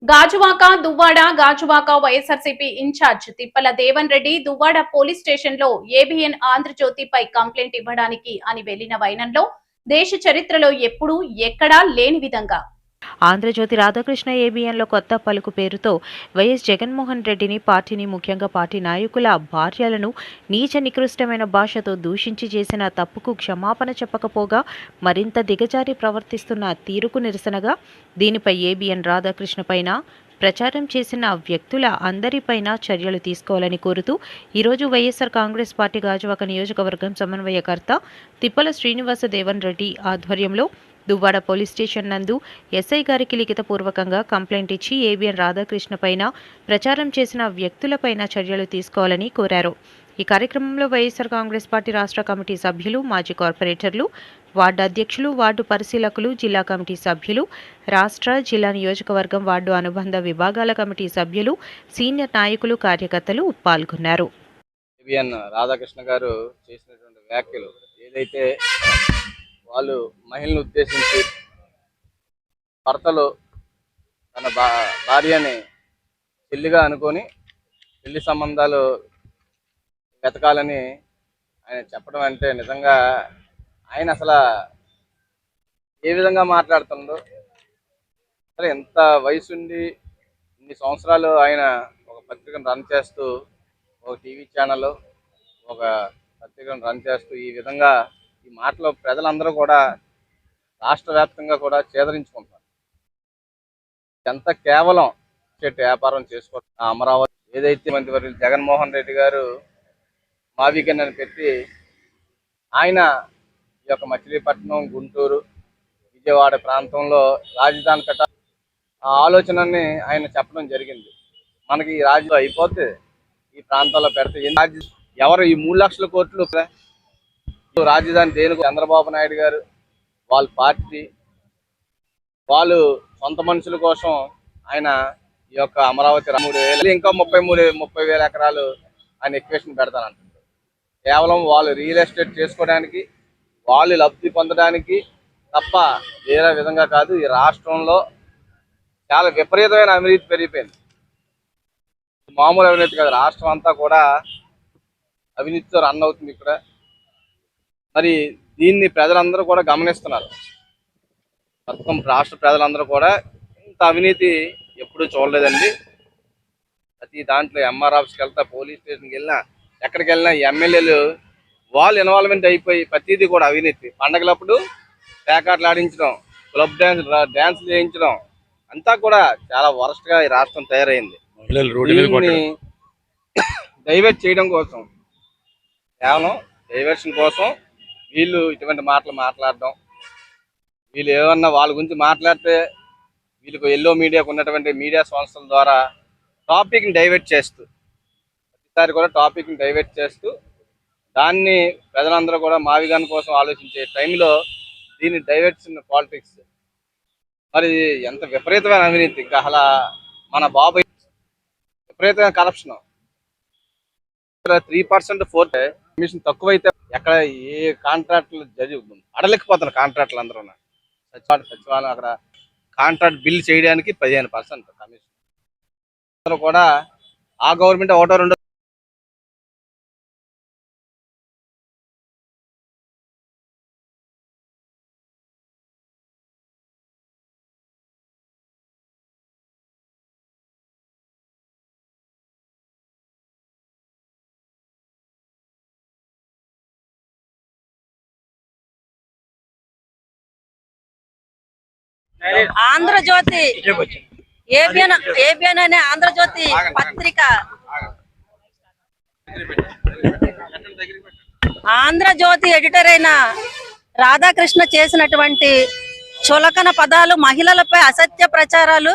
Gajuwaka Duvvada Gajuwaka YSRCP incharge తిప్పల Devan Reddy Duvvada police station లో ABN ఆంధ్రజ్యోతిపై complaint ఇవ్వడానికి అని వెళ్లిన వైనంలో దేశ చరిత్రలో ఎప్పుడూ ఎక్కడా లేని విధంగా ఆంధ్రజ్యోతి రాధాకృష్ణ ఏబిఎన్లో కొత్త పలుకు పేరుతో వైఎస్ జగన్మోహన్ రెడ్డిని, పార్టీని, ముఖ్యంగా పార్టీ నాయకుల భార్యలను నీచ నికృష్టమైన భాషతో దూషించి చేసిన తప్పుకు క్షమాపణ చెప్పకపోగా మరింత దిగజారి ప్రవర్తిస్తున్న తీరుకు నిరసనగా దీనిపై ఏబిఎన్ రాధాకృష్ణ పైన ప్రచారం చేసిన వ్యక్తుల అందరిపైన చర్యలు తీసుకోవాలని కోరుతూ ఈరోజు వైఎస్ఆర్ కాంగ్రెస్ పార్టీ గాజువాక నియోజకవర్గం సమన్వయకర్త తిప్పల శ్రీనివాస దేవన్ రెడ్డి ఆధ్వర్యంలో దువ్వాడ పోలీస్ స్టేషన్ నందు ఎస్ఐ గారికి లిఖితపూర్వకంగా కంప్లైంట్ ఇచ్చి ఏబిఎన్ రాధాకృష్ణ పైన ప్రచారం చేసిన వ్యక్తులపైన చర్యలు తీసుకోవాలని కోరారు. ఈ కార్యక్రమంలో వైఎస్ఆర్ కాంగ్రెస్ పార్టీ రాష్ట్ర కమిటీ సభ్యులు, మాజీ కార్పొరేటర్లు, వార్డు అధ్యక్షులు, వార్డు పరిశీలకులు, జిల్లా కమిటీ సభ్యులు, రాష్ట్ర, జిల్లా నియోజకవర్గం వార్డు అనుబంధ విభాగాల కమిటీ సభ్యులు, సీనియర్ నాయకులు, కార్యకర్తలు పాల్గొన్నారు. ఏబిఎన్ రాధాకృష్ణ గారు చేసినటువంటి వ్యాఖ్యలు ఏదైతే వాళ్ళు మహిళను ఉద్దేశించి భర్తలు తన భార్యని చెల్లిగా అనుకొని పెళ్లి సంబంధాలు వెతకాలని ఆయన చెప్పడం అంటే నిజంగా ఆయన అసలు ఏ విధంగా మాట్లాడుతుండో. అసలు ఎంత వయసుండి ఇన్ని సంవత్సరాలు ఆయన ఒక పత్రికను రన్ చేస్తూ, ఒక టీవీ ఛానల్, ఒక పత్రికను రన్ చేస్తూ ఈ విధంగా ఈ మాటలో ప్రజలందరూ కూడా రాష్ట్ర వ్యాప్తంగా కూడా చేదరించుకుంటారు. ఎంత కేవలం చెట్టు వ్యాపారం చేసుకోవడం. అమరావతి ఏదైతే మంత్రివర్యులు జగన్మోహన్ రెడ్డి గారు మా వీకెండ్ అని పెట్టి ఆయన ఈ యొక్క మచిలీపట్నం, గుంటూరు, విజయవాడ ప్రాంతంలో రాజధాని కట్ట ఆ ఆలోచనని ఆయన చెప్పడం జరిగింది. మనకి ఈ రాజధాని అయిపోతే ఈ ప్రాంతాల్లో పెడితే ఎవరు ఈ 3 లక్షల కోట్లు రాజధాని దేనికి? చంద్రబాబు నాయుడు గారు వాళ్ళ పార్టీ వాళ్ళు సొంత మనుషుల కోసం ఆయన ఈ యొక్క అమరావతి 3,000 ఇంకా 30,000 ఎకరాలు ఆయన ఎక్వేషన్ పెడతానంటున్నారు. కేవలం వాళ్ళు రియల్ ఎస్టేట్ చేసుకోవడానికి, వాళ్ళు లబ్ధి పొందడానికి తప్ప వేరే విధంగా కాదు. ఈ రాష్ట్రంలో చాలా విపరీతమైన అవినీతి పెరిగిపోయింది. మామూలు అవినీతి కాదు, రాష్ట్రం అంతా కూడా అవినీతితో రన్ అవుతుంది. ఇక్కడ మరి దీన్ని ప్రజలందరూ కూడా గమనిస్తున్నారు. మొత్తం రాష్ట్ర ప్రజలందరూ కూడా ఇంత అవినీతి ఎప్పుడూ చూడలేదండి. ప్రతి దాంట్లో ఎంఆర్ ఆఫీస్కి వెళ్తా, పోలీస్ స్టేషన్కి వెళ్ళినా, ఎక్కడికి వెళ్ళినా ఎమ్మెల్యేలు వాళ్ళు ఇన్వాల్వ్మెంట్ అయిపోయి ప్రతిదీ కూడా అవినీతి. పండగలప్పుడు పేకాట్లు ఆడించడం, క్లబ్ డ్యాన్స్లు చేయించడం అంతా కూడా చాలా వరస్ట్గా ఈ రాష్ట్రం తయారైంది. డైవర్ట్ చేయడం కోసం, కేవలం డైవర్షన్ కోసం వీళ్ళు ఇటువంటి మాటలు మాట్లాడడం. వీళ్ళు ఏమన్నా వాళ్ళ గురించి మాట్లాడితే వీళ్ళకు ఎల్లో మీడియాకు ఉన్నటువంటి మీడియా సంస్థల ద్వారా టాపిక్ని డైవర్ట్ చేస్తూ, ప్రతిసారి కూడా టాపిక్ని డైవర్ట్ చేస్తూ దాన్ని ప్రజలందరూ కూడా మావిగాని కోసం ఆలోచించే టైంలో దీన్ని డైవర్షన్ పాలిటిక్స్. మరి ఎంత విపరీతమైన అవినీతి. ఇంకా అసలు మన బాబు విపరీతమైన కరప్షన్. 3% 4 కమిషన్ తక్కువైతే ఎక్కడ ఏ కాంట్రాక్టులు అడలేకపోతున్నారు. కాంట్రాక్టులు అందరూ సచివాలయం అక్కడ కాంట్రాక్ట్ బిల్ చేయడానికి 15% కమిషన్. అందరూ కూడా ఆ గవర్నమెంట్ ఒకటో రెండో ఆంధ్రజ్యోతి ఏబిఎన్ అనే ఆంధ్రజ్యోతి పత్రిక, ఆంధ్రజ్యోతి ఎడిటర్ అయిన రాధాకృష్ణ చేసినటువంటి చులకన పదాలు, మహిళలపై అసత్య ప్రచారాలు,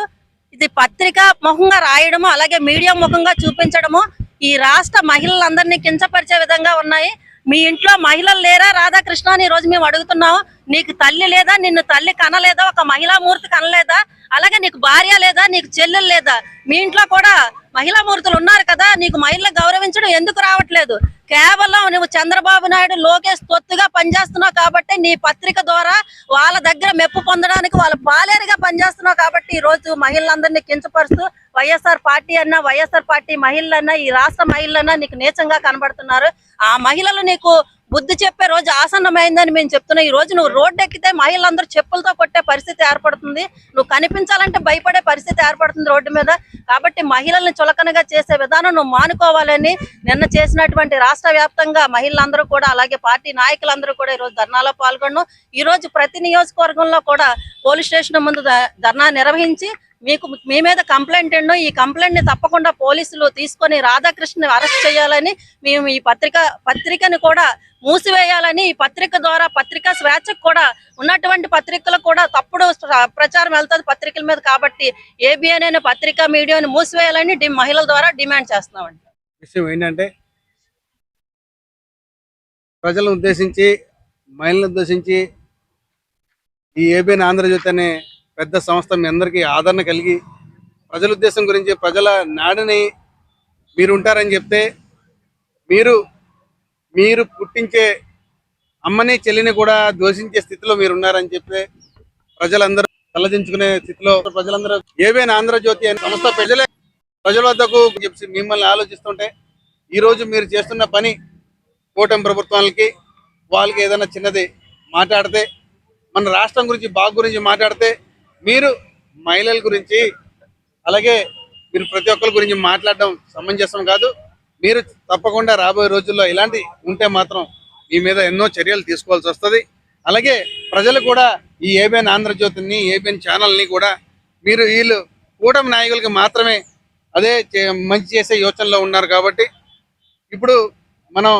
ఇది పత్రిక ముఖంగా రాయడము, అలాగే మీడియా ముఖంగా చూపించడము ఈ రాష్ట్ర మహిళలందరినీ కించపరిచే విధంగా ఉన్నాయి. మీ ఇంట్లో మహిళలు లేరా రాధాకృష్ణ అని ఈరోజు మేము అడుగుతున్నాం. నీకు తల్లి లేదా? నిన్ను తల్లి కనలేదా? ఒక మహిళామూర్తి కనలేదా? అలాగే నీకు భార్య లేదా? నీకు చెల్లెలు లేదా? మీ ఇంట్లో కూడా మహిళామూర్తులు ఉన్నారు కదా, నీకు మహిళలు గౌరవించడం ఎందుకు రావట్లేదు? కేవలం నువ్వు చంద్రబాబు నాయుడు లోకేష్ తొత్తుగా పనిచేస్తున్నావు కాబట్టి నీ పత్రిక ద్వారా వాళ్ళ దగ్గర మెప్పు పొందడానికి వాళ్ళు పాలేరుగా పనిచేస్తున్నావు కాబట్టి ఈ రోజు మహిళలందరినీ కించపరుస్తూ వైఎస్ఆర్ పార్టీ అన్నా వైఎస్ఆర్ పార్టీ మహిళలన్నా ఈ రాష్ట్ర మహిళలన్నా నీకు నీచంగా కనబడుతున్నారు. ఆ మహిళలు నీకు బుద్ధి చెప్పే రోజు ఆసన్నమైందని మేము చెప్తున్నాం. ఈ రోజు నువ్వు రోడ్డు ఎక్కితే మహిళలందరూ చెప్పులతో కొట్టే పరిస్థితి ఏర్పడుతుంది. నువ్వు కనిపించాలంటే భయపడే పరిస్థితి ఏర్పడుతుంది రోడ్డు మీద. కాబట్టి మహిళల్ని చులకనగా చేసే విధానం నువ్వు మానుకోవాలని నిన్న చేసినటువంటి రాష్ట్ర వ్యాప్తంగా మహిళలందరూ కూడా అలాగే పార్టీ నాయకులందరూ కూడా ఈరోజు ధర్నాలో పాల్గొన్నాం. ఈ రోజు ప్రతి నియోజకవర్గంలో కూడా పోలీస్ స్టేషన్ ముందు ధర్నా నిర్వహించి మీ మీద కంప్లైంట్ ఎన్నో ఈ కంప్లైంట్ ని తప్పకుండా పోలీసులు తీసుకొని రాధాకృష్ణ అరెస్ట్ చేయాలని మేము ఈ పత్రికను కూడా మూసివేయాలని ఈ పత్రిక ద్వారా పత్రికా స్వేచ్ఛకు కూడా ఉన్నటువంటి పత్రికలకు కూడా తప్పుడు ప్రచారం వెళ్తుంది పత్రికల మీద. కాబట్టి ఏబిఎన్ అనే పత్రికా మీడియాని మూసివేయాలని మహిళల ద్వారా డిమాండ్ చేస్తున్నామండి. విషయం ఏంటంటే ప్రజలను ఉద్దేశించి మహిళలను ఉద్దేశించి ఈ ఏబిఎన్ ఆంధ్రజ్యోతి అనే పెద్ద సంస్థ మీ అందరికీ ఆదరణ కలిగి ప్రజల ఉద్దేశం గురించి ప్రజల నాడిని మీరు ఉంటారని చెప్తే మీరు పుట్టించే అమ్మని చెల్లిని కూడా దోషించే స్థితిలో మీరు ఉన్నారని చెప్పి ప్రజలందరూ తలదించుకునే స్థితిలో ప్రజలందరూ ఏబిఎన్ ఆంధ్రజ్యోతి అనే సంస్థ ప్రజల వద్దకు చెప్పి మిమ్మల్ని ఆలోచిస్తుంటే ఈరోజు మీరు చేస్తున్న పని కూటమి ప్రభుత్వాలకి వాళ్ళకి ఏదైనా చిన్నది మాట్లాడితే మన రాష్ట్రం గురించి బాగు గురించి మాట్లాడితే మీరు మహిళల గురించి అలాగే మీరు ప్రతి ఒక్కరి గురించి మాట్లాడడం సమంజసం కాదు. మీరు తప్పకుండా రాబోయే రోజుల్లో ఇలాంటి ఉంటే మాత్రం మీ మీద ఎన్నో చర్యలు తీసుకోవాల్సి వస్తుంది. అలాగే ప్రజలు కూడా ఈ ఏబిఎన్ ఆంధ్రజ్యోతిని ఏబిఎన్ ఛానల్ని కూడా వీళ్ళు కూటమి నాయకులకి మాత్రమే అదే మంచి చేసే యోచనలో ఉన్నారు. కాబట్టి ఇప్పుడు మనం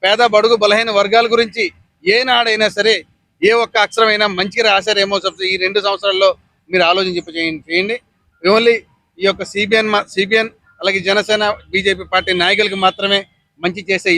పేద బడుగు బలహీన వర్గాల గురించి ఏనాడైనా సరే ఏ ఒక్క అక్షరమైనా మంచిగా రాశారేమో ఈ 2 సంవత్సరాల్లో మీరు ఆలోచించి చేయండి. ఓన్లీ ఈ యొక్క సిబిఎన్ అలాగే జనసేన బీజేపీ పార్టీ నాయకులకి మాత్రమే మంచి చేసే